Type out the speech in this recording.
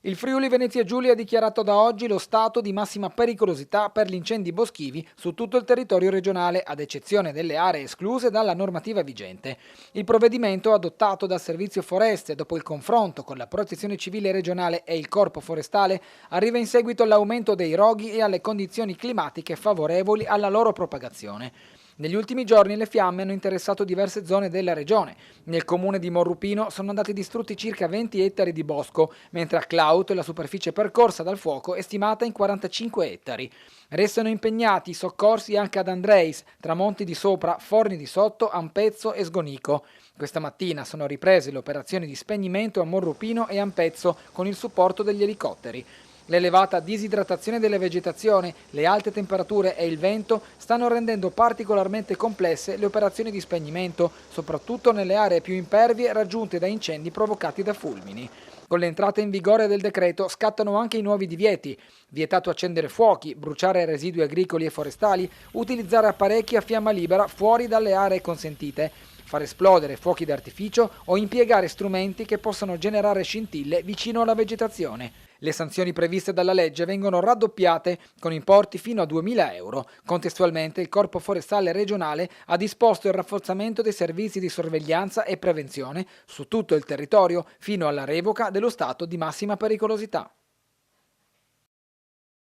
Il Friuli Venezia Giulia ha dichiarato da oggi lo stato di massima pericolosità per gli incendi boschivi su tutto il territorio regionale, ad eccezione delle aree escluse dalla normativa vigente. Il provvedimento, adottato dal Servizio Foreste dopo il confronto con la Protezione Civile regionale e il Corpo Forestale, arriva in seguito all'aumento dei roghi e alle condizioni climatiche favorevoli alla loro propagazione. Negli ultimi giorni le fiamme hanno interessato diverse zone della regione. Nel comune di Morrupino sono andati distrutti circa 20 ettari di bosco, mentre a Claut la superficie percorsa dal fuoco è stimata in 45 ettari. Restano impegnati i soccorsi anche ad Andreis, Tramonti di Sopra, Forni di Sotto, Ampezzo e Sgonico. Questa mattina sono riprese le operazioni di spegnimento a Morrupino e Ampezzo con il supporto degli elicotteri. L'elevata disidratazione della vegetazione, le alte temperature e il vento stanno rendendo particolarmente complesse le operazioni di spegnimento, soprattutto nelle aree più impervie raggiunte da incendi provocati da fulmini. Con l'entrata in vigore del decreto scattano anche i nuovi divieti: vietato accendere fuochi, bruciare residui agricoli e forestali, utilizzare apparecchi a fiamma libera fuori dalle aree consentite, far esplodere fuochi d'artificio o impiegare strumenti che possano generare scintille vicino alla vegetazione. Le sanzioni previste dalla legge vengono raddoppiate con importi fino a 2.000 euro. Contestualmente il Corpo Forestale regionale ha disposto il rafforzamento dei servizi di sorveglianza e prevenzione su tutto il territorio fino alla revoca dello stato di massima pericolosità.